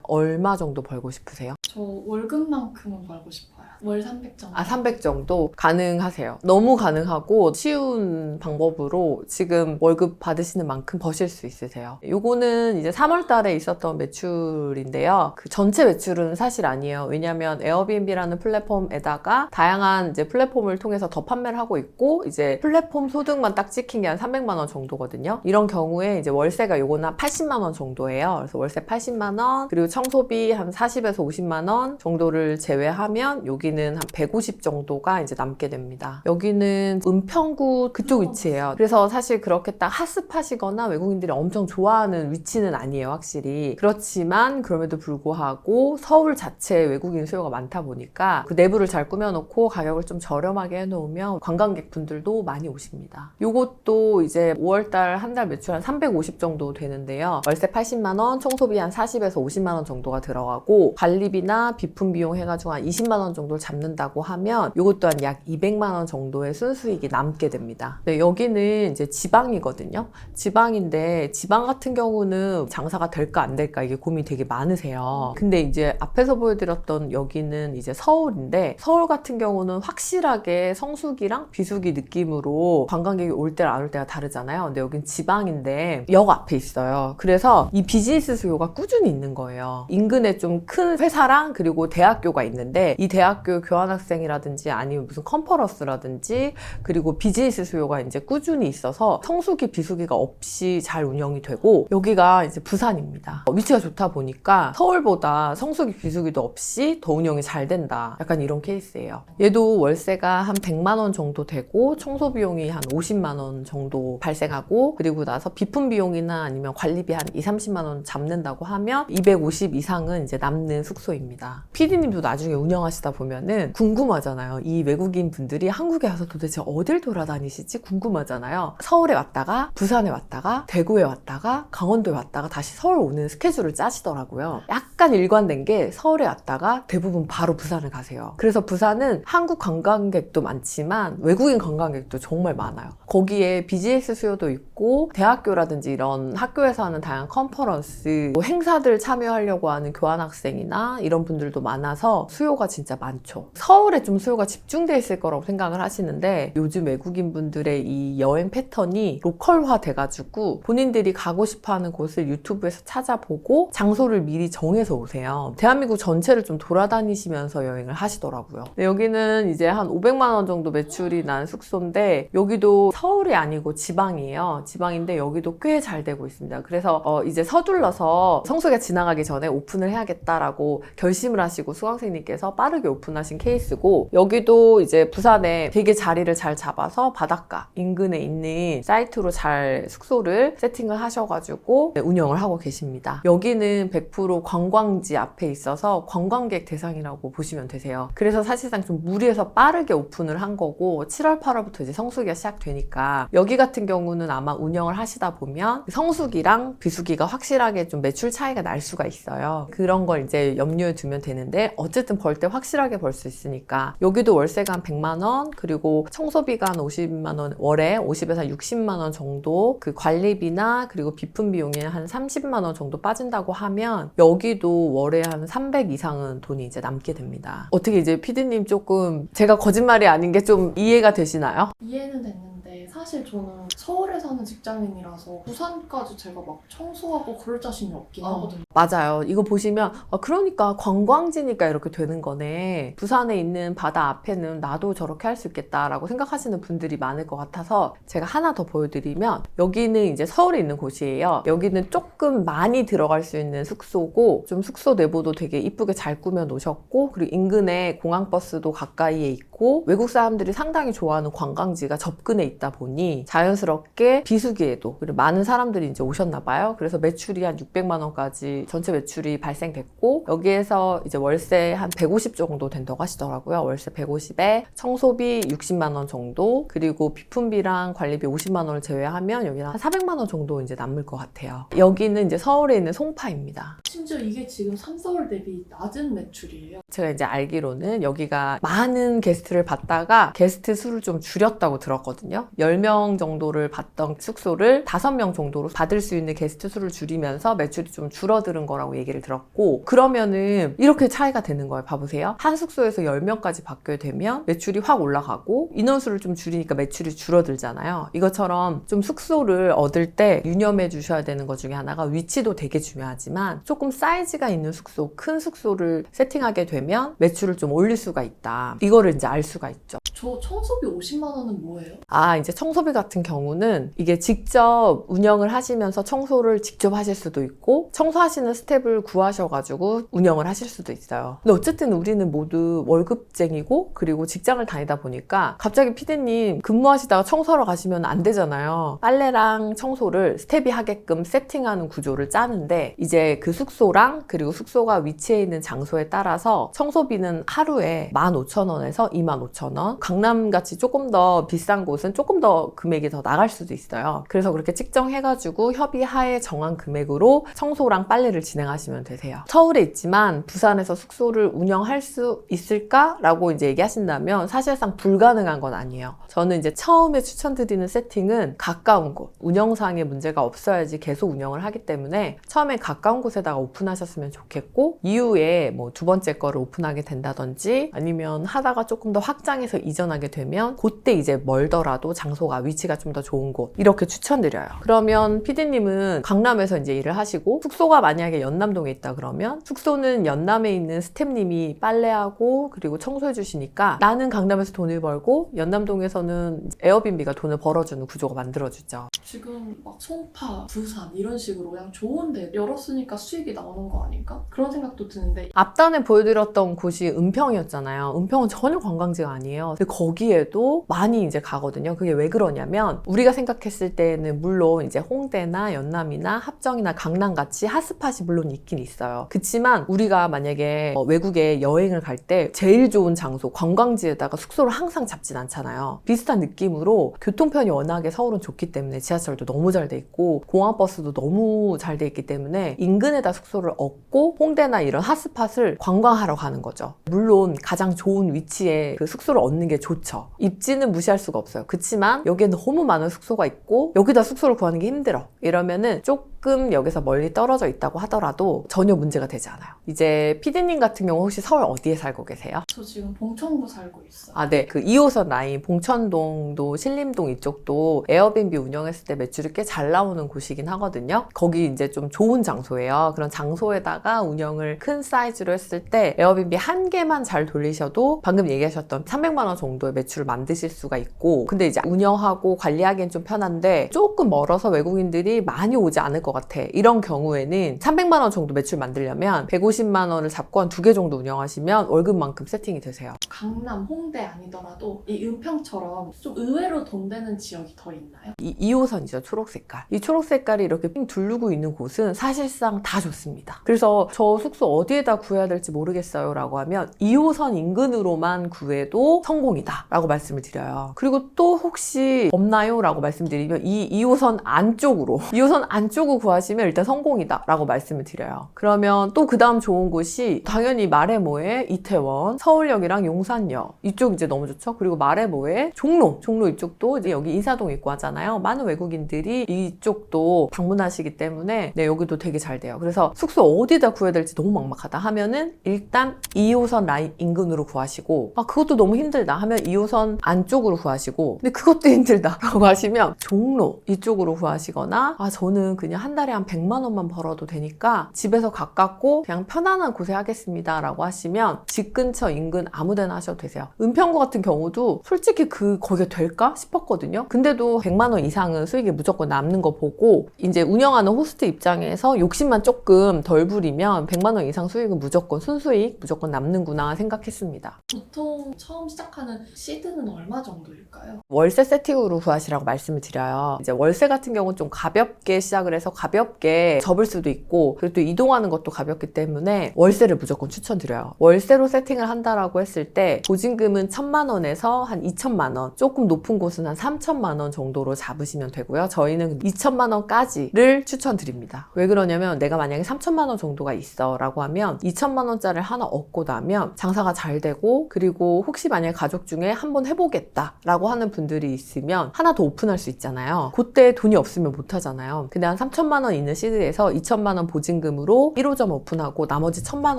얼마 정도 벌고 싶으세요? 저 월급만큼은 벌고 싶어요. 월 300 정도. 300 정도 가능하세요. 너무 가능하고 쉬운 방법으로 지금 월급 받으시는 만큼 버실 수 있으세요. 요거는 이제 3월 달에 있었던 매출인데요. 그 전체 매출은 사실 아니에요. 왜냐면 에어비앤비라는 플랫폼에다가 다양한 이제 플랫폼을 통해서 더 판매를 하고 있고, 이제 플랫폼 소득만 딱 찍힌 게 한 300만 원 정도거든요. 이런 경우에 이제 월세가 요거는 한 80만 원 정도예요. 그래서 월세 80만 원, 그리고 청소비 한 40에서 50만 원 정도를 제외하면 여기는 한 150 정도가 이제 남게 됩니다. 여기는 은평구 그쪽 위치예요. 그래서 사실 그렇게 딱 핫스팟이거나 외국인들이 엄청 좋아하는 위치는 아니에요, 확실히. 그렇지만 그럼에도 불구하고 서울 자체에 외국인 수요가 많다 보니까 그 내부를 잘 꾸며놓고 가격을 좀 저렴하게 해놓으면 관광객 분들도 많이 오십니다. 요것도 이제 5월달 한 달 매출 한 350 정도 되는데요. 월세 80만 원, 청소비 한 40에서 50만 원 정도가 들어가고, 관리비나 비품 비용 해가지고 한 20만 원 정도를 잡는다고 하면 요것 또한 약 200만 원 정도의 순수익이 남게 됩니다. 네, 여기는 이제 지방이거든요. 지방인데 지방 같은 경우는 장사가 될까 안 될까 이게 고민이 되게 많으세요. 근데 이제 앞에서 보여드렸던 여기는 이제 서울인데, 서울 같은 경우는 확실하게 성수기랑 비수기 느낌으로 관광객이 올 때랑 안 올 때가 다르잖아요. 근데 여긴 지방인데 역 앞에 있어요. 그래서 이 비즈니스 수요가 꾸준히 있는 거예요. 인근에 좀 큰 회사랑 그리고 대학교가 있는데, 이 대학교 교환학생이라든지 아니면 무슨 컨퍼런스라든지 그리고 비즈니스 수요가 이제 꾸준히 있어서 성수기 비수기가 없이 잘 운영이 되고, 여기가 이제 부산입니다. 위치가 좋다 보니까 서울보다 성수기 비수기도 없이 더 운영이 잘 된다, 약간 이런 케이스예요. 얘도 월세가 한 100만 원 정도 되고 청소 비용이 한 50만 원 정도 발생하고, 그리고 나서 비품 비용이나 아니면 관리비 한 2, 30만 원 잡는다고 하면 250 이상은 이제 남는 숙소입니다. PD님도 나중에 운영하시다 보면은 궁금하잖아요. 이 외국인 분들이 한국에 와서 도대체 어딜 돌아다니실지 궁금하잖아요. 서울에 왔다가 부산에 왔다가 대구에 왔다가 강원도에 왔다가 다시 서울 오는 스케줄을 짜시더라고요. 약간 일관된 게 서울에 왔다가 대부분 바로 부산을 가세요. 그래서 부산은 한국 관광객도 많지만 외국인 관광객도 정말 많아요. 거기에 비즈니스 수요도 있고 대학교라든지 이런 학교에서 하는 다양한 컨퍼런스, 뭐 행사들 참여하려고 하는 교환학생이나 이런 분들도 많아서 수요가 진짜 많죠. 서울에 좀 수요가 집중돼 있을 거라고 생각을 하시는데, 요즘 외국인 분들의 이 여행 패턴이 로컬화 돼가지고 본인들이 가고 싶어하는 곳을 유튜브에서 찾아보고 장소를 미리 정해서 오세요. 대한민국 전체를 좀 돌아다니시면서 여행을 하시더라고요. 여기는 이제 한 500만 원 정도 매출이 난 숙소인데, 여기도 서울이 아니고 지방이에요. 지방인데 여기도 꽤 잘 되고 있습니다. 그래서 이제 서둘러서 성수기가 지나가기 전에 오픈을 해야겠다라고 결심을 하시고 수강생님께서 빠르게 오픈하신 케이스고, 여기도 이제 부산에 되게 자리를 잘 잡아서 바닷가 인근에 있는 사이트로 잘 숙소를 세팅을 하셔가지고 운영을 하고 계십니다. 여기는 100% 관광지 앞에 있어서 관광객 대상이라고 보시면 되세요. 그래서 사실상 좀 무리해서 빠르게 오픈을 한 거고, 7월 8월부터 이제 성수기가 시작되니까 여기 같은 경우는 아마 운영을 하시다 보면 성수기랑 비수기가 확실하게 좀 매출 차이가 날 수가 있어요. 그런 걸 이제 염두에 두면 되는데, 어쨌든 벌 때 확실하게 벌 수 있으니까 여기도 월세가 한 100만 원, 그리고 청소비가 한 50만 원, 월에 50에서 60만 원 정도, 그 관리비나 그리고 비품 비용이 한 30만 원 정도 빠진다고 하면 여기도 월에 한 300 이상은 돈이 이제 남게 됩니다. 어떻게 이제 피디님 조금 제가 거짓말이 아닌 게 좀 이해가 되시나요? 이해는 됐는데 사실 저는 서울에 사는 직장인이라서 부산까지 제가 막 청소하고 그럴 자신이 없긴 하거든요. 맞아요. 이거 보시면 그러니까 관광지니까 이렇게 되는 거네. 부산에 있는 바다 앞에는 나도 저렇게 할 수 있겠다라고 생각하시는 분들이 많을 것 같아서 제가 하나 더 보여드리면, 여기는 이제 서울에 있는 곳이에요. 여기는 조금 많이 들어갈 수 있는 숙소고, 좀 숙소 내부도 되게 이쁘게 잘 꾸며 놓으셨고, 그리고 인근에 공항버스도 가까이에 있고 외국 사람들이 상당히 좋아하는 관광지가 접근해 있다 보니 자연스럽게 비수기에도 그리고 많은 사람들이 이제 오셨나 봐요. 그래서 매출이 한 600만 원까지 전체 매출이 발생됐고, 여기에서 이제 월세 한 150 정도 된다고 하시더라고요. 월세 150에 청소비 60만 원 정도, 그리고 비품비랑 관리비 50만 원을 제외하면 여기는 한 400만 원 정도 이제 남을 것 같아요. 여기는 이제 서울에 있는 송파입니다. 심지어 이게 지금 삼서울 대비 낮은 매출이에요. 제가 이제 알기로는 여기가 많은 게스트를 받다가 게스트 수를 좀 줄였다고 들었거든요. 10명 정도를 받던 숙소를 5명 정도로 받을 수 있는 게스트 수를 줄이면서 매출이 좀 줄어드는 거라고 얘기를 들었고, 그러면은 이렇게 차이가 되는 거예요. 봐보세요. 한 숙소에서 10명까지 받게 되면 매출이 확 올라가고 인원수를 좀 줄이니까 매출이 줄어들잖아요. 이것처럼 좀 숙소를 얻을 때 유념해 주셔야 되는 것 중에 하나가 위치도 되게 중요하지만 조금 사이즈가 있는 숙소, 큰 숙소를 세팅하게 되면 매출을 좀 올릴 수가 있다. 이거를 이제 알 수가 있죠. 저 청소비 50만 원은 뭐예요? 이제 청소비 같은 경우는 이게 직접 운영을 하시면서 청소를 직접 하실 수도 있고 청소하시는 스텝을 구하셔가지고 운영을 하실 수도 있어요. 근데 어쨌든 우리는 모두 월급쟁이고 그리고 직장을 다니다 보니까 갑자기 피디님 근무하시다가 청소하러 가시면 안 되잖아요. 빨래랑 청소를 스텝이 하게끔 세팅하는 구조를 짜는데 이제 그 숙소랑 그리고 숙소가 위치해 있는 장소에 따라서 청소비는 하루에 15,000원에서 25,000원, 강남같이 조금 더 비싼 곳은 조금 더 금액이 더 나갈 수도 있어요. 그래서 그렇게 측정해가지고 협의하에 정한 금액으로 청소랑 빨래를 진행하시면 되세요. 서울에 있지만 부산에서 숙소를 운영할 수 있을까라고 이제 얘기하신다면 사실상 불가능한 건 아니에요. 저는 이제 처음에 추천드리는 세팅은 가까운 곳, 운영상의 문제가 없어야지 계속 운영을 하기 때문에 처음에 가까운 곳에다가 오픈하셨으면 좋겠고 이후에 뭐 두 번째 거를 오픈하게 된다든지 아니면 하다가 조금 더 확장해서 이전하게 되면 그때 이제 멀더라도 장소가 위치가 좀 더 좋은 곳 이렇게 추천드려요. 그러면 피디님은 강남에서 이제 일을 하시고 숙소가 만약에 연남동에 있다 그러면 숙소는 연남에 있는 스태프님이 빨래하고 그리고 청소해 주시니까 나는 강남에서 돈을 벌고 연남동에서는 에어비앤비가 돈을 벌어주는 구조가 만들어지죠. 지금 막 송파, 부산 이런 식으로 그냥 좋은데 열었으니까 수익이 나오는 거 아닌가? 그런 생각도 드는데 앞단에 보여드렸던 곳이 은평이었잖아요. 은평은 전혀 관광지가 아니에요. 근데 거기에도 많이 이제 가거든요. 그게 왜 그러냐면 우리가 생각했을 때는 물론 이제 홍대나 연남이나 합정이나 강남같이 핫스팟이 물론 있긴 있어요. 그치만 우리가 만약에 외국에 여행을 갈 때 제일 좋은 장소, 관광지에다가 숙소를 항상 잡진 않잖아요. 비슷한 느낌으로 교통편이 워낙에 서울은 좋기 때문에 지하철도 너무 잘 돼 있고 공항버스도 너무 잘 돼 있기 때문에 인근에다 숙소를 얻고 홍대나 이런 핫스팟을 관광하러 가는 거죠. 물론 가장 좋은 위치에 그 숙소를 얻는 게 좋죠. 입지는 무시할 수가 없어요. 그치만 여기에 너무 많은 숙소가 있고 여기다 숙소를 구하는 게 힘들어. 이러면은 조금 여기서 멀리 떨어져 있다고 하더라도 전혀 문제가 되지 않아요. 이제 피디님 같은 경우 혹시 서울 어디에 살고 계세요? 저 지금 봉천구 살고 있어요. 네. 그 2호선 라인 봉천동도 신림동 이쪽도 에어비앤비 운영했을 때 매출이 꽤 잘 나오는 곳이긴 하거든요. 거기 이제 좀 좋은 장소예요. 그런 장소에다가 운영을 큰 사이즈로 했을 때 에어비앤비 한 개만 잘 돌리셔도 방금 얘기하셨던 300만 원 정도의 매출을 만드실 수가 있고 근데 이제 운영하고 관리하기엔 좀 편한데 조금 멀어서 외국인들이 많이 오지 않을 것 같아. 이런 경우에는 300만 원 정도 매출 만들려면 150만 원을 잡고 한 2개 정도 운영하시면 월급만큼 세팅이 되세요. 강남, 홍대 아니더라도 이 은평처럼 좀 의외로 돈 되는 지역이 더 있나요? 이 2호선이죠. 초록색깔. 이 초록색깔이 이렇게 삥 두르고 있는 곳은 사실상 다 좋습니다. 그래서 저 숙소 어디에다 구해야 될지 모르겠어요 라고 하면 2호선 인근으로만 구해도 성공이다 라고 말씀을 드려요. 그리고 또 혹시 없나요? 라고 말씀드리면 이 2호선 안쪽으로 2호선 안쪽으로 구하시면 일단 성공이다 라고 말씀을 드려요. 그러면 또 그 다음 좋은 곳이 당연히 마레모에 이태원, 서울역이랑 용산역 이쪽 이제 너무 좋죠. 그리고 마레모에 종로 이쪽도 이제 여기 인사동 있고 하잖아요. 많은 외국인들이 이쪽도 방문하시기 때문에 네, 여기도 되게 잘 돼요. 그래서 숙소 어디다 구해야 될지 너무 막막하다 하면은 일단 2호선 라인 인근으로 구하시고 그것도 너무 힘들다 하면 2호선 안쪽으로 구하시고 근데 그것도 힘들다 라고 하시면 종로 이쪽으로 구하시거나 저는 그냥 한 달에 한 100만 원만 벌어도 되니까 집에서 가깝고 그냥 편안한 곳에 하겠습니다 라고 하시면 집 근처 인근 아무 데나 하셔도 되세요. 은평구 같은 경우도 솔직히 거기가 될까 싶었거든요. 근데도 100만 원 이상은 수익이 무조건 남는 거 보고 이제 운영하는 호스트 입장에서 욕심만 조금 덜 부리면 100만 원 이상 수익은 무조건 순수익 무조건 남는구나 생각했습니다. 보통 처음 시작하는 시드는 얼마 정도일까요? 월세 세팅으로 구하시라고 말씀을 드려요. 이제 월세 같은 경우는 좀 가볍게 시작을 해서 가볍게 접을 수도 있고 그리고 또 이동하는 것도 가볍기 때문에 월세를 무조건 추천드려요. 월세로 세팅을 한다라고 했을 때 보증금은 1,000만 원에서 한 2천만 원, 조금 높은 곳은 한 3천만 원 정도로 잡으시면 되고요. 저희는 2천만 원까지를 추천드립니다. 왜 그러냐면 내가 만약에 3천만 원 정도가 있어 라고 하면 2천만 원짜리를 하나 얻고 나면 장사가 잘 되고 그리고 혹시 만약에 가족 중에 한번 해보겠다 라고 하는 분들이 있으면 하나 더 오픈할 수 있잖아요. 그때 돈이 없으면 못 하잖아요. 근데 한 3천만 원 있는 시드에서 2천만 원 보증금으로 1호점 오픈하고 나머지 1,000만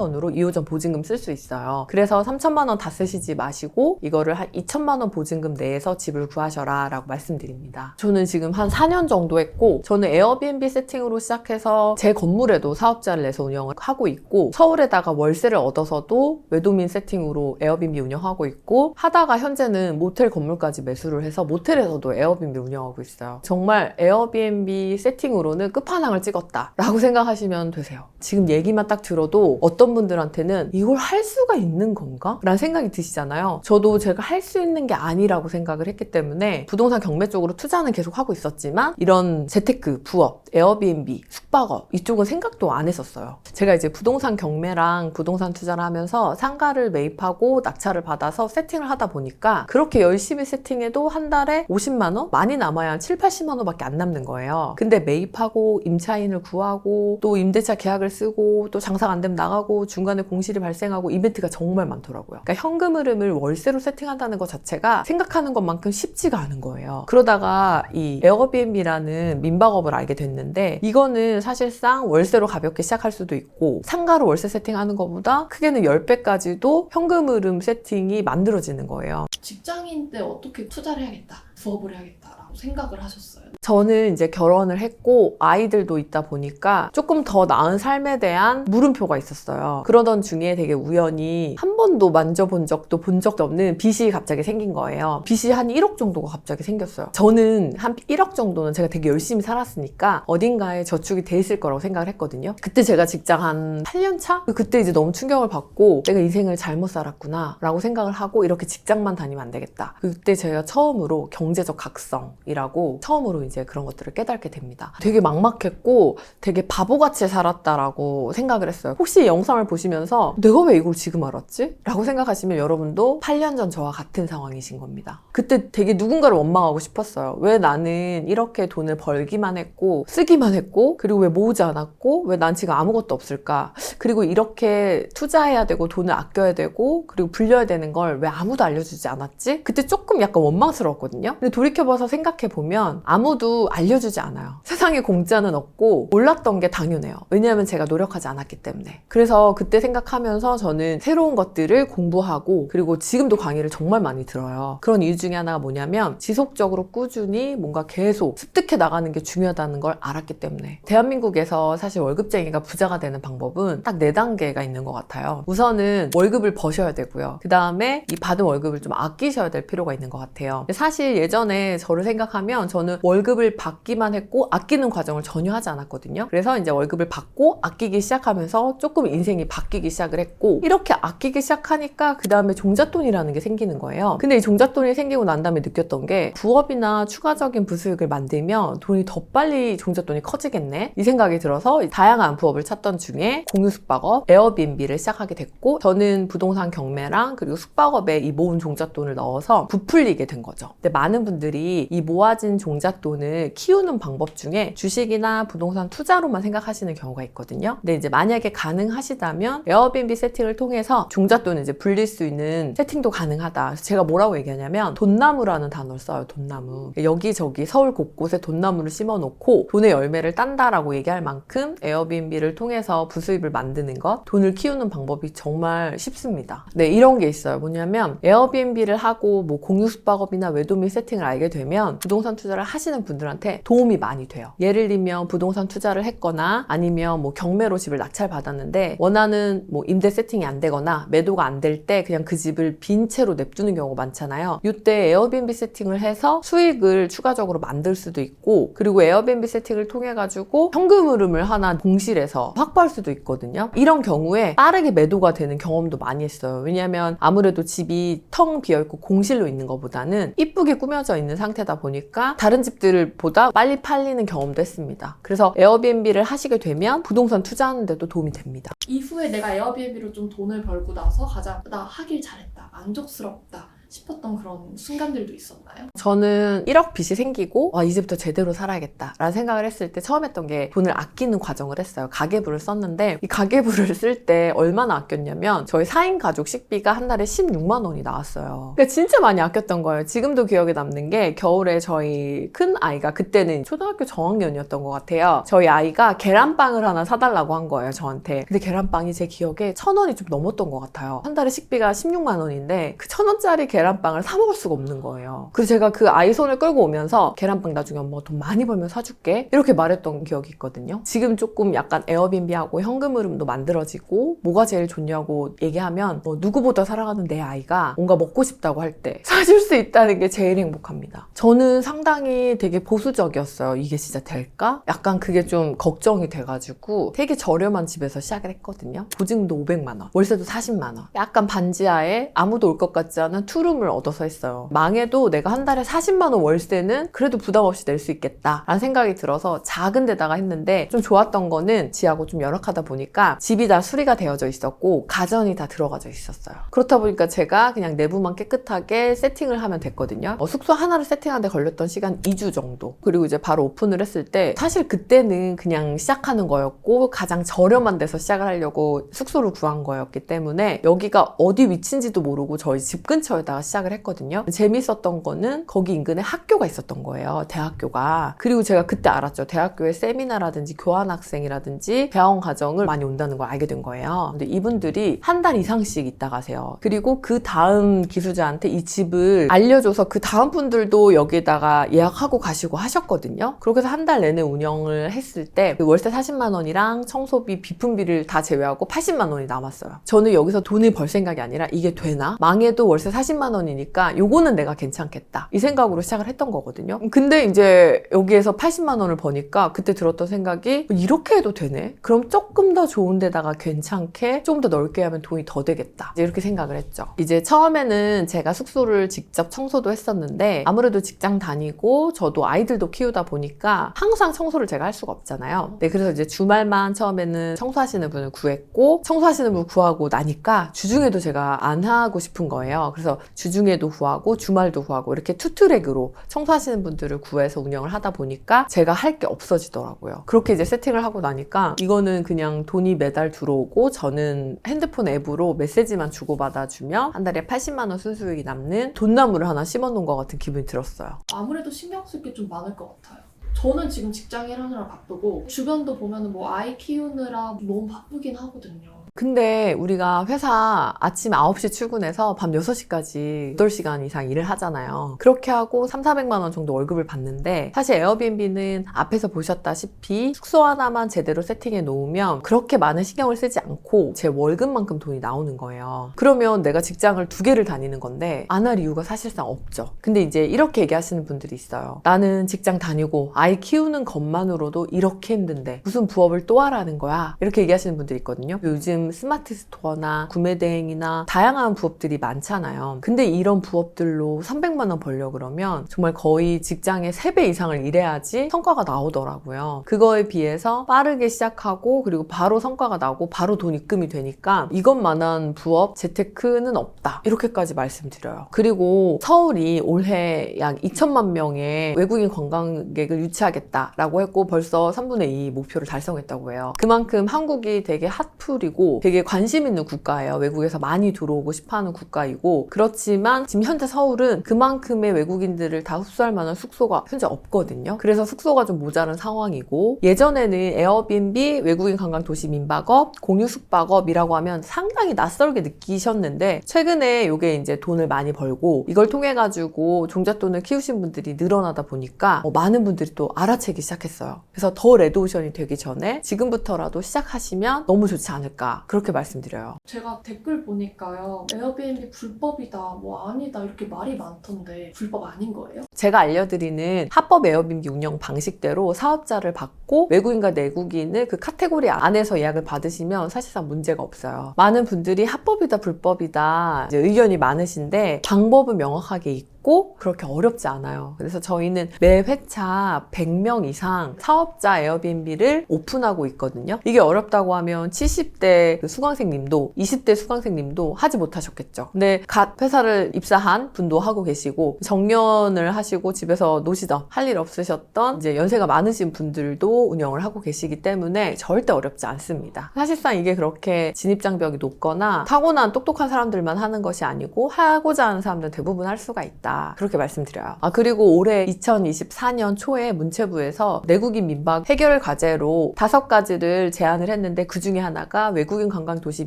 원으로 2호점 보증금 쓸 수 있어요. 그래서 3천만 원 다 쓰시지 마시고 이거를 한 2천만 원 보증금 내에서 집을 구하셔라 라고 말씀드립니다. 저는 지금 한 4년 정도 했고 저는 에어비앤비 세팅으로 시작해서 제 건물에도 사업자를 내서 운영을 하고 있고 서울에다가 월세를 얻어서도 외도민 세팅으로 에어비앤비 운영하고 있고 하다가 현재는 모텔 건물까지 매수를 해서 모텔에서도 에어비앤비 운영하고 있어요. 정말 에어비앤비 세팅으로는 끝판왕을 찍었다 라고 생각하시면 되세요. 지금 얘기만 딱 들어도 어떤 분들한테는 이걸 할 수가 있는 건가? 라는 생각이 드시잖아요. 저도 제가 할 수 있는 게 아니라고 생각을 했기 때문에 부동산 경매 쪽으로 투자는 계속 하고 있었지만 이런 재테크, 부업, 에어비앤비, 숙박업 이쪽은 생각도 안 했었어요. 제가 이제 부동산 경매랑 부동산 투자를 하면서 상가를 매입하고 낙찰을 받아서 세팅을 하다 보니까 그렇게 열심히 세팅해도 한 달에 50만 원? 많이 남아야 한 7, 80만 원밖에 안 남는 거예요. 근데 매입하고 임차인을 구하고 또 임대차 계약을 쓰고 또 장사가 안 되면 나가고 중간에 공실이 발생하고 이벤트가 정말 많더라고요. 그러니까 현금 흐름을 월세로 세팅한다는 것 자체가 생각하는 것만큼 쉽지가 않은 거예요. 그러다가 이 에어비앤비라는 민박업을 알게 됐는데 이거는 사실상 월세로 가볍게 시작할 수도 있고 상가로 월세 세팅하는 것보다 크게는 10배까지도 현금 흐름 세팅이 만들어지는 거예요. 직장인 때 어떻게 투자를 해야겠다, 부업을 해야겠다라고 생각을 하셨어요? 저는 이제 결혼을 했고 아이들도 있다 보니까 조금 더 나은 삶에 대한 물음표가 있었어요. 그러던 중에 되게 우연히 한 번도 만져본 적도 본 적도 없는 빚이 갑자기 생긴 거예요. 빚이 한 1억 정도가 갑자기 생겼어요. 저는 한 1억 정도는 제가 되게 열심히 살았으니까 어딘가에 저축이 돼 있을 거라고 생각을 했거든요. 그때 제가 직장 한 8년 차? 그때 이제 너무 충격을 받고 내가 인생을 잘못 살았구나 라고 생각을 하고 이렇게 직장만 다니면 안 되겠다. 그때 제가 처음으로 경제적 각성이라고 처음으로 이제 그런 것들을 깨닫게 됩니다. 되게 막막했고 되게 바보같이 살았다라고 생각을 했어요. 혹시 이 영상을 보시면서 내가 왜 이걸 지금 알았지? 라고 생각하시면 여러분도 8년 전 저와 같은 상황이신 겁니다. 그때 되게 누군가를 원망하고 싶었어요. 왜 나는 이렇게 돈을 벌기만 했고 쓰기만 했고 그리고 왜 모으지 않았고 왜 난 지금 아무것도 없을까? 그리고 이렇게 투자해야 되고 돈을 아껴야 되고 그리고 불려야 되는 걸 왜 아무도 알려주지 않았지? 그때 조금 약간 원망스러웠거든요. 근데 돌이켜봐서 생각해보면 아무도 알려주지 않아요. 세상에 공짜는 없고 몰랐던 게 당연해요. 왜냐하면 제가 노력하지 않았기 때문에. 그래서 그때 생각하면서 저는 새로운 것들을 공부하고 그리고 지금도 강의를 정말 많이 들어요. 그런 이유 중에 하나가 뭐냐면 지속적으로 꾸준히 뭔가 계속 습득해 나가는 게 중요하다는 걸 알았기 때문에. 대한민국에서 사실 월급쟁이가 부자가 되는 방법은 딱 4단계가 있는 것 같아요. 우선은 월급을 버셔야 되고요. 그 다음에 이 받은 월급을 좀 아끼셔야 될 필요가 있는 것 같아요. 사실 예전에 저를 생각하면 저는 월급을 받기만 했고 아끼는 과정을 전혀 하지 않았거든요. 그래서 이제 월급을 받고 아끼기 시작하면서 조금 인생이 바뀌기 시작을 했고 이렇게 아끼기 시작하니까 그 다음에 종잣돈이라는 게 생기는 거예요. 근데 이 종잣돈이 생기고 난 다음에 느꼈던 게 부업이나 추가적인 부수익을 만들면 돈이 더 빨리 종잣돈이 커지겠네 이 생각이 들어서 다양한 부업을 찾던 중에 공유숙박업, 에어비앤비를 시작하게 됐고 저는 부동산 경매랑 그리고 숙박업에 이 모은 종잣돈을 넣어서 부풀리게 된 거죠. 근데 많은 분들이 이 모아진 종잣돈을 키우는 방법 중에 주식이나 부동산 투자로만 생각하시는 경우가 있거든요. 근데 이제 만약에 가능하시다면 에어비앤비 세팅을 통해서 종잣돈을 이제 불릴 수 있는 세팅도 가능하다. 그래서 제가 뭐라고 얘기하냐면 돈나무라는 단어를 써요. 돈나무. 여기저기 서울 곳곳에 돈나무를 심어놓고 돈의 열매를 딴다라고 얘기할 만큼 에어비앤비를 통해서 부수입을 만드는 것, 돈을 키우는 방법이 정말 쉽습니다. 네, 이런 게 있어요. 뭐냐면 에어비앤비를 하고 뭐 공유숙박업이나 외도민 세팅을 알게 되면 부동산 투자를 하시는 분들한테 도움이 많이 돼요. 예를 들면 부동산 투자를 했거나 아니면 뭐 경매로 집을 낙찰받았는데 원하는 뭐 임대 세팅이 안 되거나 매도가 안 될 때 그냥 그 집을 빈 채로 냅두는 경우가 많잖아요. 이때 에어비앤비 세팅을 해서 수익을 추가적으로 만들 수도 있고 그리고 에어비앤비 세팅을 통해 가지고 현금 흐름을 하나 공실에서 확보할 수도 있거든요. 이런 경우에 빠르게 매도가 되는 경험도 많이 했어요. 왜냐하면 아무래도 집이 텅 비어있고 공실로 있는 것보다는 이쁘게 꾸며져 있는 상태다 보니까 보니까 다른 집들보다 빨리 팔리는 경험도 했습니다. 그래서 에어비앤비를 하시게 되면 부동산 투자하는 데도 도움이 됩니다. 이후에 내가 에어비앤비로 좀 돈을 벌고 나서 가장 나 하길 잘했다, 만족스럽다 싶었던 그런 순간들도 있었나요? 저는 1억 빚이 생기고 이제부터 제대로 살아야겠다 라는 생각을 했을 때 처음 했던 게 돈을 아끼는 과정을 했어요. 가계부를 썼는데 이 가계부를 쓸 때 얼마나 아꼈냐면 저희 4인 가족 식비가 한 달에 16만 원이 나왔어요. 그러니까 진짜 많이 아꼈던 거예요. 지금도 기억에 남는 게 겨울에 저희 큰 아이가 그때는 초등학교 저학년이었던 것 같아요. 저희 아이가 계란빵을 하나 사달라고 한 거예요, 저한테. 근데 계란빵이 제 기억에 1,000원이 좀 넘었던 것 같아요. 한 달에 식비가 16만 원인데 그 1,000원짜리 계란빵을 사 먹을 수가 없는 거예요. 그래서 제가 그 아이 손을 끌고 오면서 계란빵 나중에 엄마가 돈 많이 벌면 사줄게 이렇게 말했던 기억이 있거든요. 지금 조금 약간 에어비앤비하고 현금 흐름도 만들어지고 뭐가 제일 좋냐고 얘기하면 누구보다 사랑하는 내 아이가 뭔가 먹고 싶다고 할 때 사줄 수 있다는 게 제일 행복합니다. 저는 상당히 되게 보수적이었어요. 이게 진짜 될까? 약간 그게 좀 걱정이 돼가지고 되게 저렴한 집에서 시작을 했거든요. 보증금도 500만 원, 월세도 40만 원. 약간 반지하에 아무도 올 것 같지 않은 투룸을 얻어서 했어요. 망해도 내가 한 달에 40만 원 월세는 그래도 부담 없이 낼 수 있겠다 라는 생각이 들어서 작은 데다가 했는데 좀 좋았던 거는 지하고 좀 열악하다 보니까 집이 다 수리가 되어져 있었고 가전이 다 들어가져 있었어요. 그렇다 보니까 제가 그냥 내부만 깨끗하게 세팅을 하면 됐거든요. 숙소 하나를 세팅하는데 걸렸던 시간 2주 정도. 그리고 이제 바로 오픈을 했을 때 사실 그때는 그냥 시작하는 거였고 가장 저렴한 데서 시작을 하려고 숙소를 구한 거였기 때문에 여기가 어디 위치인지도 모르고 저희 집 근처에다가 시작을 했거든요. 재밌었던 거는 거기 인근에 학교가 있었던 거예요. 대학교가. 그리고 제가 그때 알았죠. 대학교에 세미나라든지 교환학생이라든지 대학원 가정을 많이 온다는 걸 알게 된 거예요. 근데 이분들이 한 달 이상씩 있다 가세요. 그리고 그 다음 기수자한테 이 집을 알려줘서 그 다음 분들도 여기에다가 예약하고 가시고 하셨거든요. 그렇게 해서 한 달 내내 운영을 했을 때 월세 40만 원이랑 청소비, 비품비를 다 제외하고 80만 원이 남았어요. 저는 여기서 돈을 벌 생각이 아니라 이게 되나? 망해도 월세 40만 원이니까 요거는 내가 괜찮겠다. 이 생각으로 시작을 했던 거거든요. 근데 이제 여기에서 80만 원을 버니까 그때 들었던 생각이 이렇게 해도 되네? 그럼 조금 더 좋은 데다가 괜찮게 좀 더 넓게 하면 돈이 더 되겠다. 이제 이렇게 생각을 했죠. 이제 처음에는 제가 숙소를 직접 청소도 했었는데 아무래도 직장 다니고 저도 아이들도 키우다 보니까 항상 청소를 제가 할 수가 없잖아요. 네, 그래서 이제 주말만 처음에는 청소하시는 분을 구했고 청소하시는 분을 구하고 나니까 주중에도 제가 안 하고 싶은 거예요. 그래서 주중에도 구하고 주말도 구하고 이렇게 투트랙으로 청소하시는 분들을 구해서 운영을 하다 보니까 제가 할 게 없어지더라고요. 그렇게 이제 세팅을 하고 나니까 이거는 그냥 돈이 매달 들어오고 저는 핸드폰 앱으로 메시지만 주고받아주면 한 달에 80만 원 순수익이 남는 돈나무를 하나 심어놓은 것 같은 기분이 들었어요. 아무래도 신경 쓸 게 좀 많을 것 같아요. 저는 지금 직장 일하느라 바쁘고 주변도 보면은 뭐 아이 키우느라 너무 바쁘긴 하거든요. 근데 우리가 회사 아침 9시 출근해서 밤 6시까지 8시간 이상 일을 하잖아요. 그렇게 하고 3,400만 원 정도 월급을 받는데 사실 에어비앤비는 앞에서 보셨다시피 숙소 하나만 제대로 세팅해 놓으면 그렇게 많은 신경을 쓰지 않고 제 월급만큼 돈이 나오는 거예요. 그러면 내가 직장을 2개를 다니는 건데 안 할 이유가 사실상 없죠. 근데 이제 이렇게 얘기하시는 분들이 있어요. 나는 직장 다니고 아이 키우는 것만으로도 이렇게 힘든데 무슨 부업을 또 하라는 거야? 이렇게 얘기하시는 분들이 있거든요. 요즘 스마트 스토어나 구매 대행이나 다양한 부업들이 많잖아요. 근데 이런 부업들로 300만 원 벌려 그러면 정말 거의 직장의 3배 이상을 일해야지 성과가 나오더라고요. 그거에 비해서 빠르게 시작하고 그리고 바로 성과가 나고 바로 돈 입금이 되니까 이것만한 부업, 재테크는 없다. 이렇게까지 말씀드려요. 그리고 서울이 올해 약 2천만 명의 외국인 관광객을 유치하겠다라고 했고 벌써 3분의 2 목표를 달성했다고 해요. 그만큼 한국이 되게 핫플이고 되게 관심 있는 국가예요. 외국에서 많이 들어오고 싶어하는 국가이고 그렇지만 지금 현재 서울은 그만큼의 외국인들을 다 흡수할 만한 숙소가 현재 없거든요. 그래서 숙소가 좀 모자란 상황이고 예전에는 에어비앤비, 외국인 관광 도시 민박업, 공유 숙박업이라고 하면 상당히 낯설게 느끼셨는데 최근에 이게 이제 돈을 많이 벌고 이걸 통해 가지고 종잣돈을 키우신 분들이 늘어나다 보니까 많은 분들이 또 알아채기 시작했어요. 그래서 더 레드오션이 되기 전에 지금부터라도 시작하시면 너무 좋지 않을까 그렇게 말씀드려요. 제가 댓글 보니까요. 에어비앤비 불법이다, 뭐 아니다 이렇게 말이 많던데 불법 아닌 거예요? 제가 알려드리는 합법 에어비앤비 운영 방식대로 사업자를 받고 외국인과 내국인을 그 카테고리 안에서 예약을 받으시면 사실상 문제가 없어요. 많은 분들이 합법이다 불법이다 이제 의견이 많으신데 방법은 명확하게 있고 쉽고 그렇게 어렵지 않아요. 그래서 저희는 매 회차 100명 이상 사업자 에어비앤비를 오픈하고 있거든요. 이게 어렵다고 하면 70대 수강생님도 20대 수강생님도 하지 못하셨겠죠. 근데 갓 회사를 입사한 분도 하고 계시고 정년을 하시고 집에서 노시던 할 일 없으셨던 이제 연세가 많으신 분들도 운영을 하고 계시기 때문에 절대 어렵지 않습니다. 사실상 이게 그렇게 진입장벽이 높거나 타고난 똑똑한 사람들만 하는 것이 아니고 하고자 하는 사람들은 대부분 할 수가 있다. 그렇게 말씀드려요. 그리고 올해 2024년 초에 문체부에서 내국인 민박 해결 과제로 5가지를 제안을 했는데 그 중에 하나가 외국인 관광도시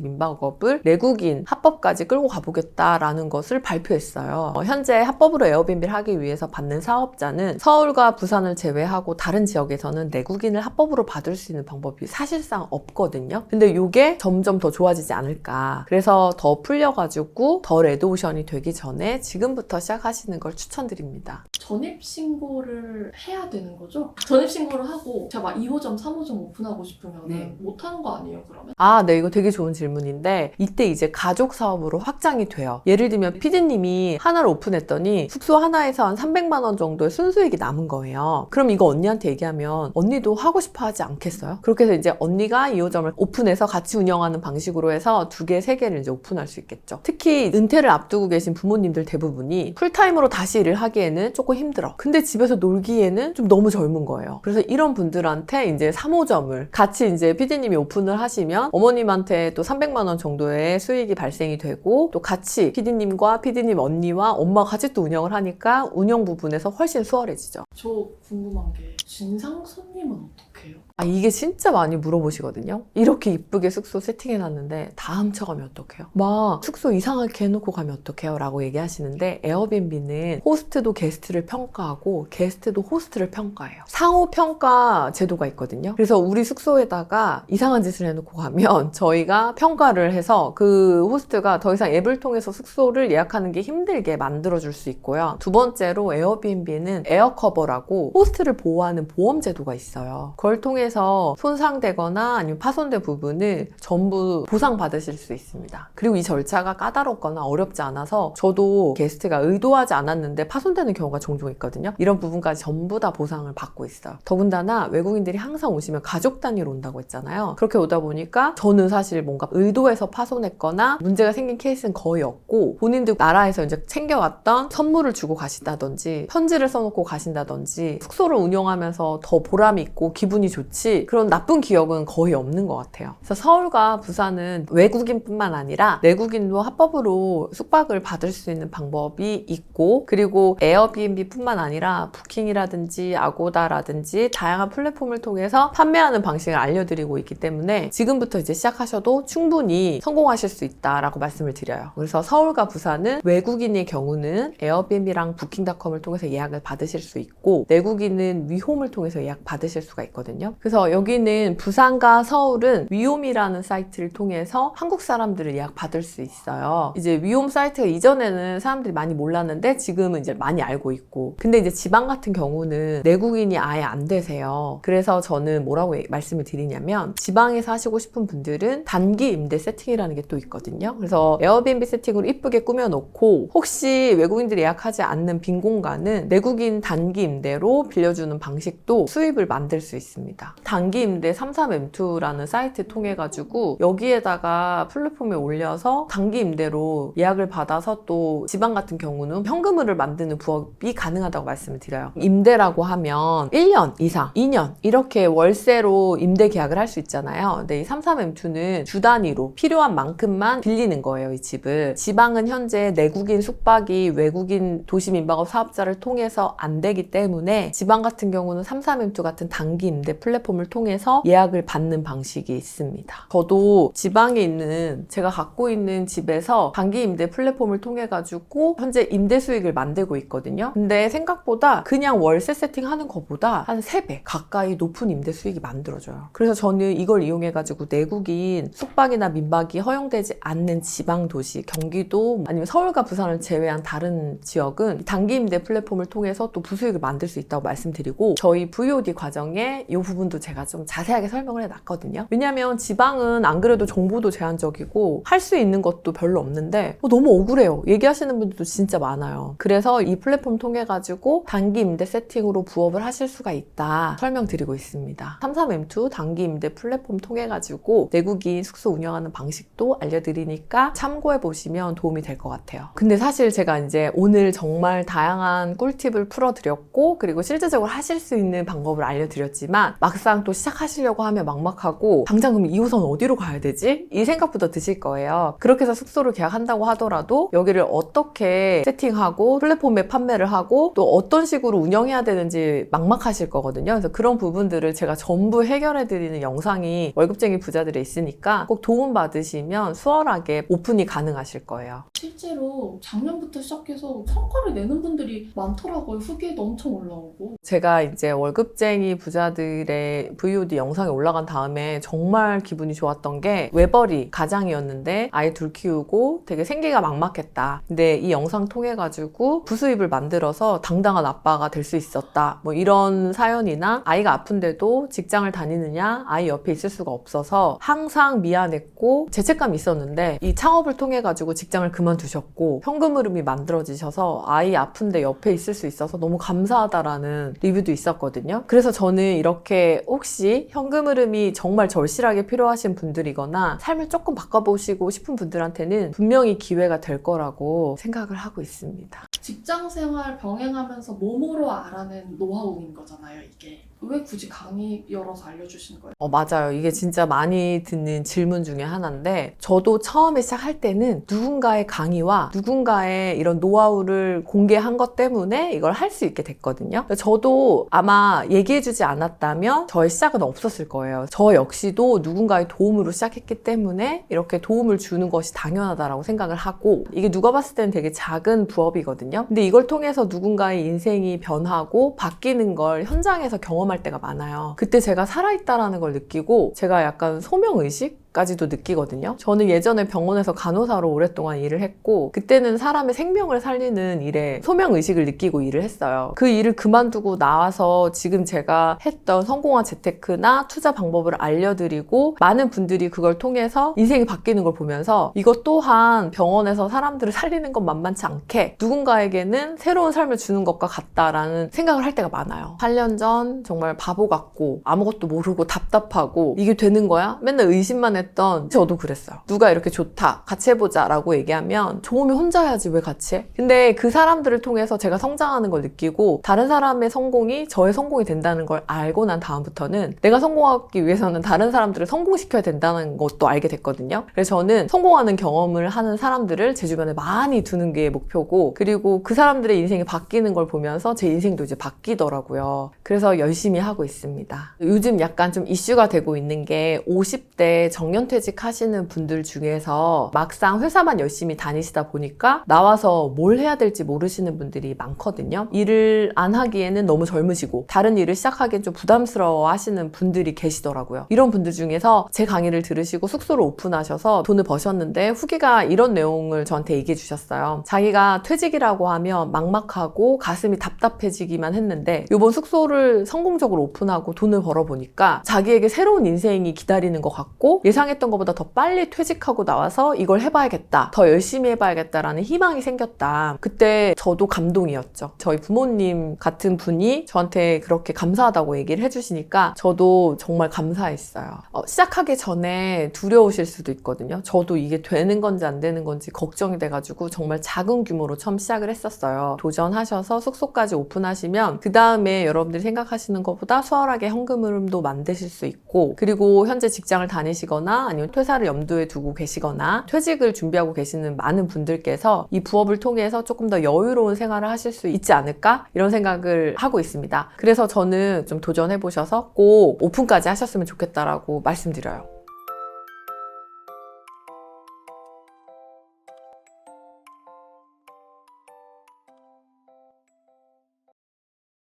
민박업을 내국인 합법까지 끌고 가보겠다라는 것을 발표했어요. 현재 합법으로 에어비앤비를 하기 위해서 받는 사업자는 서울과 부산을 제외하고 다른 지역에서는 내국인을 합법으로 받을 수 있는 방법이 사실상 없거든요. 근데 이게 점점 더 좋아지지 않을까. 그래서 더 풀려가지고 더 레드오션이 되기 전에 지금부터 시작하시는 걸 추천드립니다. 전입신고를 해야 되는 거죠? 전입신고를 하고 제가 막 2호점, 3호점 오픈하고 싶으면 네. 못하는 거 아니에요, 그러면? 네, 이거 되게 좋은 질문인데 이때 이제 가족 사업으로 확장이 돼요. 예를 들면 PD님이 하나를 오픈했더니 숙소 하나에서 한 300만 원 정도의 순수익이 남은 거예요. 그럼 이거 언니한테 얘기하면 언니도 하고 싶어 하지 않겠어요? 그렇게 해서 이제 언니가 2호점을 오픈해서 같이 운영하는 방식으로 해서 2개, 3개를 이제 오픈할 수 있겠죠. 특히 은퇴를 앞두고 계신 부모님들 대부분이 풀타임으로 다시 일을 하기에는 조금 힘들어. 근데 집에서 놀기에는 좀 너무 젊은 거예요. 그래서 이런 분들한테 이제 3호점을 같이 이제 PD님이 오픈을 하시면 어머님한테 또 300만 원 정도의 수익이 발생이 되고 또 같이 PD님과 PD님 언니와 엄마가 같이 또 운영을 하니까 운영 부분에서 훨씬 수월해지죠. 저 궁금한 게 진상 손님은 어떻게 해요? 이게 진짜 많이 물어보시거든요. 이렇게 이쁘게 숙소 세팅해놨는데 다 훔쳐가면 어떡해요? 막 숙소 이상하게 해놓고 가면 어떡해요? 라고 얘기하시는데 에어비앤비는 호스트도 게스트를 평가하고 게스트도 호스트를 평가해요. 상호평가 제도가 있거든요. 그래서 우리 숙소에다가 이상한 짓을 해놓고 가면 저희가 평가를 해서 그 호스트가 더 이상 앱을 통해서 숙소를 예약하는 게 힘들게 만들어줄 수 있고요. 두 번째로 에어비앤비는 에어커버라고 호스트를 보호하는 보험 제도가 있어요. 그걸 통해서 손상되거나 아니면 파손된 부분을 전부 보상받으실 수 있습니다. 그리고 이 절차가 까다롭거나 어렵지 않아서 저도 게스트가 의도하지 않았는데 파손되는 경우가 종종 있거든요. 이런 부분까지 전부 다 보상을 받고 있어요. 더군다나 외국인들이 항상 오시면 가족 단위로 온다고 했잖아요. 그렇게 오다 보니까 저는 사실 뭔가 의도해서 파손했거나 문제가 생긴 케이스는 거의 없고 본인들 나라에서 이제 챙겨왔던 선물을 주고 가신다든지 편지를 써놓고 가신다든지 숙소를 운영하면서 더 보람이 있고 기분이 좋지 그런 나쁜 기억은 거의 없는 것 같아요. 그래서 서울과 부산은 외국인뿐만 아니라 내국인도 합법으로 숙박을 받을 수 있는 방법이 있고 그리고 에어비앤비뿐만 아니라 부킹이라든지 아고다라든지 다양한 플랫폼을 통해서 판매하는 방식을 알려드리고 있기 때문에 지금부터 이제 시작하셔도 충분히 성공하실 수 있다라고 말씀을 드려요. 그래서 서울과 부산은 외국인의 경우는 에어비앤비랑 부킹닷컴을 통해서 예약을 받으실 수 있고 내국인은 위홈을 통해서 예약 받으실 수가 있거든요. 그래서 여기는 부산과 서울은 위홈이라는 사이트를 통해서 한국 사람들을 예약 받을 수 있어요. 이제 위홈 사이트가 이전에는 사람들이 많이 몰랐는데 지금은 이제 많이 알고 있고 근데 이제 지방 같은 경우는 내국인이 아예 안 되세요. 그래서 저는 뭐라고 말씀을 드리냐면 지방에서 하시고 싶은 분들은 단기 임대 세팅이라는 게 또 있거든요. 그래서 에어비앤비 세팅으로 이쁘게 꾸며놓고 혹시 외국인들이 예약하지 않는 빈 공간은 내국인 단기 임대로 빌려주는 방식도 수입을 만들 수 있습니다. 단기 임대 33M2라는 사이트 통해 가지고 여기에다가 플랫폼에 올려서 단기 임대로 예약을 받아서 또 지방 같은 경우는 현금을 만드는 부업이 가능하다고 말씀을 드려요. 임대라고 하면 1년 이상, 2년 이렇게 월세로 임대 계약을 할 수 있잖아요. 근데 이 33M2는 주 단위로 필요한 만큼만 빌리는 거예요, 이 집을. 지방은 현재 내국인 숙박이 외국인 도시민박업 사업자를 통해서 안 되기 때문에 지방 같은 경우는 33M2 같은 단기 임대 플랫폼을 통해서 예약을 받는 방식이 있습니다. 저도 지방에 있는 제가 갖고 있는 집에서 단기 임대 플랫폼을 통해 가지고 현재 임대 수익을 만들고 있거든요. 근데 생각보다 그냥 월세 세팅하는 것보다 한 3배 가까이 높은 임대 수익이 만들어져요. 그래서 저는 이걸 이용해 가지고 내국인 숙박이나 민박이 허용되지 않는 지방 도시, 경기도 아니면 서울과 부산을 제외한 다른 지역은 단기 임대 플랫폼을 통해서 또 부수익을 만들 수 있다고 말씀드리고 저희 VOD 과정에 이 부분도 부분도 제가 좀 자세하게 설명을 해놨거든요. 왜냐하면 지방은 안 그래도 정보도 제한적이고 할 수 있는 것도 별로 없는데 너무 억울해요. 얘기하시는 분들도 진짜 많아요. 그래서 이 플랫폼 통해 가지고 단기 임대 세팅으로 부업을 하실 수가 있다 설명드리고 있습니다. 33M2 단기 임대 플랫폼 통해 가지고 내국인 숙소 운영하는 방식도 알려드리니까 참고해 보시면 도움이 될 것 같아요. 근데 사실 제가 이제 오늘 정말 다양한 꿀팁을 풀어드렸고 그리고 실제적으로 하실 수 있는 방법을 알려드렸지만 막상 또 시작하시려고 하면 막막하고 당장 그럼 2호선 어디로 가야 되지? 이 생각부터 드실 거예요. 그렇게 해서 숙소를 계약한다고 하더라도 여기를 어떻게 세팅하고 플랫폼에 판매를 하고 또 어떤 식으로 운영해야 되는지 막막하실 거거든요. 그래서 그런 부분들을 제가 전부 해결해드리는 영상이 월급쟁이 부자들에 있으니까 꼭 도움받으시면 수월하게 오픈이 가능하실 거예요. 실제로 작년부터 시작해서 성과를 내는 분들이 많더라고요. 후기에도 엄청 올라오고. 제가 이제 월급쟁이 부자들의 VOD 영상이 올라간 다음에 정말 기분이 좋았던 게 외벌이 가장이었는데 아이 둘 키우고 되게 생계가 막막했다. 근데 이 영상 통해 가지고 부수입을 만들어서 당당한 아빠가 될 수 있었다. 뭐 이런 사연이나 아이가 아픈데도 직장을 다니느냐 아이 옆에 있을 수가 없어서 항상 미안했고 죄책감이 있었는데 이 창업을 통해 가지고 직장을 그만두셨고 현금 흐름이 만들어지셔서 아이 아픈데 옆에 있을 수 있어서 너무 감사하다라는 리뷰도 있었거든요. 그래서 저는 이렇게 혹시 현금 흐름이 정말 절실하게 필요하신 분들이거나 삶을 조금 바꿔보시고 싶은 분들한테는 분명히 기회가 될 거라고 생각을 하고 있습니다. 직장 생활 병행하면서 몸으로 알아낸 노하우인 거잖아요, 이게. 왜 굳이 강의 열어서 알려주시는 거예요? 맞아요. 이게 진짜 많이 듣는 질문 중에 하나인데 저도 처음에 시작할 때는 누군가의 강의와 누군가의 이런 노하우를 공개한 것 때문에 이걸 할 수 있게 됐거든요. 저도 아마 얘기해주지 않았다면 저의 시작은 없었을 거예요. 저 역시도 누군가의 도움으로 시작했기 때문에 이렇게 도움을 주는 것이 당연하다라고 생각을 하고 이게 누가 봤을 때는 되게 작은 부업이거든요. 근데 이걸 통해서 누군가의 인생이 변하고 바뀌는 걸 현장에서 경험할 때가 많아요. 그때 제가 살아있다라는 걸 느끼고 제가 약간 소명의식? 까지도 느끼거든요. 저는 예전에 병원에서 간호사로 오랫동안 일을 했고 그때는 사람의 생명을 살리는 일에 소명의식을 느끼고 일을 했어요. 그 일을 그만두고 나와서 지금 제가 했던 성공한 재테크나 투자 방법을 알려드리고 많은 분들이 그걸 통해서 인생이 바뀌는 걸 보면서 이것 또한 병원에서 사람들을 살리는 건 만만치 않게 누군가에게는 새로운 삶을 주는 것과 같다라는 생각을 할 때가 많아요. 8년 전 정말 바보 같고 아무것도 모르고 답답하고 이게 되는 거야? 맨날 의심만 했던 저도 그랬어요. 누가 이렇게 좋다, 같이 해보자 라고 얘기하면 좋으면 혼자 해야지 왜 같이 해? 근데 그 사람들을 통해서 제가 성장하는 걸 느끼고 다른 사람의 성공이 저의 성공이 된다는 걸 알고 난 다음부터는 내가 성공하기 위해서는 다른 사람들을 성공시켜야 된다는 것도 알게 됐거든요. 그래서 저는 성공하는 경험을 하는 사람들을 제 주변에 많이 두는 게 목표고 그리고 그 사람들의 인생이 바뀌는 걸 보면서 제 인생도 이제 바뀌더라고요. 그래서 열심히 하고 있습니다. 요즘 약간 좀 이슈가 되고 있는 게 50대 정년퇴직 하시는 분들 중에서 막상 회사만 열심히 다니시다 보니까 나와서 뭘 해야 될지 모르시는 분들이 많거든요. 일을 안 하기에는 너무 젊으시고 다른 일을 시작하기엔 좀 부담스러워 하시는 분들이 계시더라고요. 이런 분들 중에서 제 강의를 들으시고 숙소를 오픈하셔서 돈을 버셨는데 후기가 이런 내용을 저한테 얘기해 주셨어요. 자기가 퇴직이라고 하면 막막하고 가슴이 답답해지기만 했는데 이번 숙소를 성공적으로 오픈하고 돈을 벌어보니까 자기에게 새로운 인생이 기다리는 것 같고 예상했던 것보다 더 빨리 퇴직하고 나와서 이걸 해봐야겠다, 더 열심히 해봐야겠다라는 희망이 생겼다. 그때 저도 감동이었죠. 저희 부모님 같은 분이 저한테 그렇게 감사하다고 얘기를 해주시니까 저도 정말 감사했어요. 시작하기 전에 두려우실 수도 있거든요. 저도 이게 되는 건지 안 되는 건지 걱정이 돼가지고 정말 작은 규모로 처음 시작을 했었어요. 도전하셔서 숙소까지 오픈하시면 그 다음에 여러분들이 생각하시는 것보다 수월하게 현금 흐름도 만드실 수 있고 그리고 현재 직장을 다니시거나 아니면 퇴사를 염두에 두고 계시거나 퇴직을 준비하고 계시는 많은 분들께서 이 부업을 통해서 조금 더 여유로운 생활을 하실 수 있지 않을까? 이런 생각을 하고 있습니다. 그래서 저는 좀 도전해보셔서 꼭 오픈까지 하셨으면 좋겠다라고 말씀드려요.